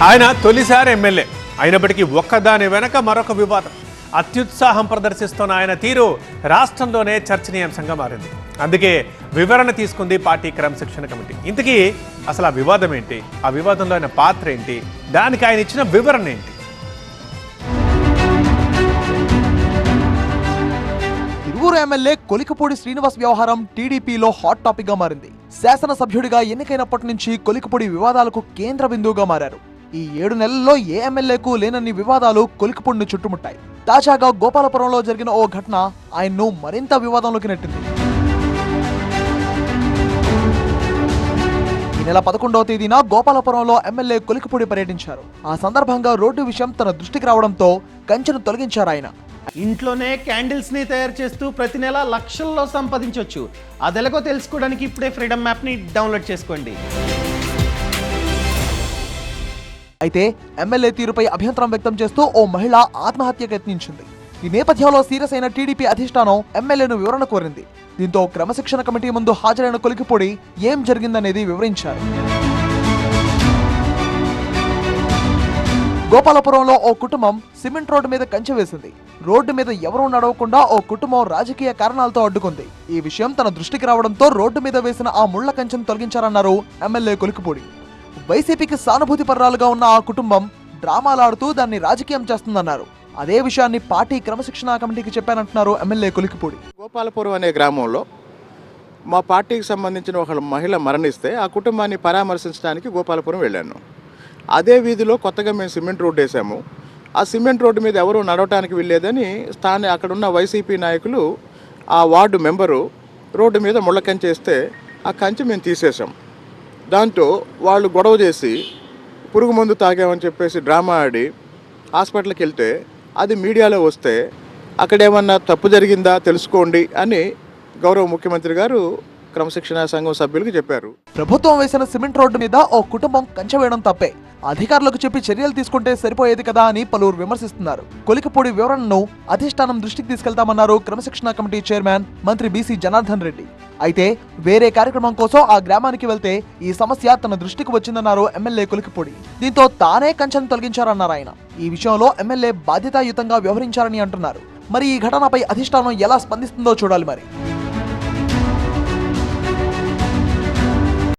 ఆయన తొలిసారి ఎమ్మెల్యే అయినప్పటికీ ఒక్కదాని వెనక మరొక వివాదం. అత్యుత్సాహం ప్రదర్శిస్తున్న ఆయన తీరు రాష్ట్రంలోనే చర్చనీయాంశంగా మారింది. అందుకే వివరణ తీసుకుంది పార్టీ క్రమశిక్షణ కమిటీ. ఇంతకీ అసలు ఆ వివాదం ఏంటి, ఆ వివాదంలో ఆయన పాత్ర ఏంటి, దానికి ఆయన ఇచ్చిన వివరణ ఏంటి? తిరువూరు ఎమ్మెల్యే కొలికపూడి శ్రీనివాస్ వ్యవహారం టీడీపీలో హాట్ టాపిక్ గా మారింది. శాసనసభ్యుడిగా ఎన్నికైనప్పటి నుంచి కొలికపూడి వివాదాలకు కేంద్ర బిందువుగా మారారు. ఈ 7 నెలల్లో ఏ ఎమ్మెల్యేకు లేనన్ని వివాదాలు కొలికపూడిని చుట్టుముట్టాయి. తాజాగా గోపాలపురంలో జరిగిన ఓ ఘటన ఆయన్ను మరింత వివాదంలోకి నెట్టింది. ఈ నెల 11వ తేదీన గోపాలపురంలో ఎమ్మెల్యే కొలికపూడి పర్యటించారు. ఆ సందర్భంగా రోడ్డు విషయం తన దృష్టికి రావడంతో కంచెను తొలగించారు ఆయన. ఇంట్లోనే క్యాండిల్స్ ని తయారు చేస్తూ ప్రతి నెల లక్షల్లో సంపాదించవచ్చు. అదెలాగో తెలుసుకోవడానికి ఇప్పుడే ఫ్రీడమ్ యాప్ ని డౌన్లోడ్ చేసుకోండి. అయితే ఎమ్మెల్యే తీరుపై అభ్యంతరం వ్యక్తం చేస్తూ ఓ మహిళ ఆత్మహత్యకు యత్నించింది. ఈ నేపథ్యంలో సీరియస్ అయిన టీడీపీ అధిష్టానం ఎమ్మెల్యేను వివరణ కోరింది. దీంతో క్రమశిక్షణ కమిటీ ముందు హాజరైన కొలికిపూడి ఏం జరిగిందనేది వివరించారు. గోపాలపురంలో ఓ కుటుంబం సిమెంట్ రోడ్డు మీద కంచె వేసింది. రోడ్డు మీద ఎవరూ నడవకుండా ఓ కుటుంబం రాజకీయ కారణాలతో అడ్డుకుంది. ఈ విషయం తన దృష్టికి రావడంతో రోడ్డు మీద వేసిన ఆ ముళ్ల కంచెను తొలగించారన్నారు ఎమ్మెల్యే కొలికిపూడి. వైసీపీకి సానుభూతి పర్రాలుగా ఉన్న ఆ కుటుంబం డ్రామాలాడుతూ దాన్ని రాజకీయం చేస్తుందన్నారు. అదే విషయాన్ని పార్టీ క్రమశిక్షణ కమిటీకి చెప్పానంటున్నారు ఎమ్మెల్యే కొలికిపూడి. గోపాలపురం అనే గ్రామంలో మా పార్టీకి సంబంధించిన ఒక మహిళ మరణిస్తే ఆ కుటుంబాన్ని పరామర్శించడానికి గోపాలపురం వెళ్ళాను. అదే వీధిలో కొత్తగా మేము సిమెంట్ రోడ్డు వేసాము. ఆ సిమెంట్ రోడ్డు మీద ఎవరూ నడవటానికి వెళ్ళేదని అక్కడున్న వైసీపీ నాయకులు ఆ వార్డు మెంబరు రోడ్డు మీద ముళ్ళ కంచె వేస్తే ఆ కంచె మేము తీసేసాం. దాంతో వాళ్ళు గొడవ చేసి పురుగు మందు తాగామని చెప్పేసి డ్రామా ఆడి హాస్పిటల్కి వెళ్తే అది మీడియాలో వస్తే అక్కడేమన్నా తప్పు జరిగిందా తెలుసుకోండి అని గౌరవ ముఖ్యమంత్రి గారు క్రమశిక్షణ సంఘం సభ్యులకు చెప్పారు. ప్రభుత్వం వేసిన సిమెంట్ రోడ్డు మీద ఓ కుటుంబం కంచె వేయడం తప్పే, అధికారులకు చెప్పి చర్యలు తీసుకుంటే సరిపోయేది కదా అని పలువురు విమర్శిస్తున్నారు. కొలికిపూడి వివరణను అధిష్టానం దృష్టికి తీసుకెళ్తామన్నారు క్రమశిక్షణ కమిటీ చైర్మన్ మంత్రి బీసీ జనార్దన్ రెడ్డి. అయితే వేరే కార్యక్రమం కోసం ఆ గ్రామానికి వెళ్తే ఈ సమస్య తన దృష్టికి వచ్చిందన్నారు ఎమ్మెల్యే కొలికిపూడి. దీంతో తానే కంచెను తొలగించారన్నారు ఆయన. ఈ విషయంలో ఎమ్మెల్యే బాధ్యతాయుతంగా వ్యవహరించారని అంటున్నారు. మరి ఈ ఘటనపై అధిష్టానం ఎలా స్పందిస్తుందో చూడాలి మరి.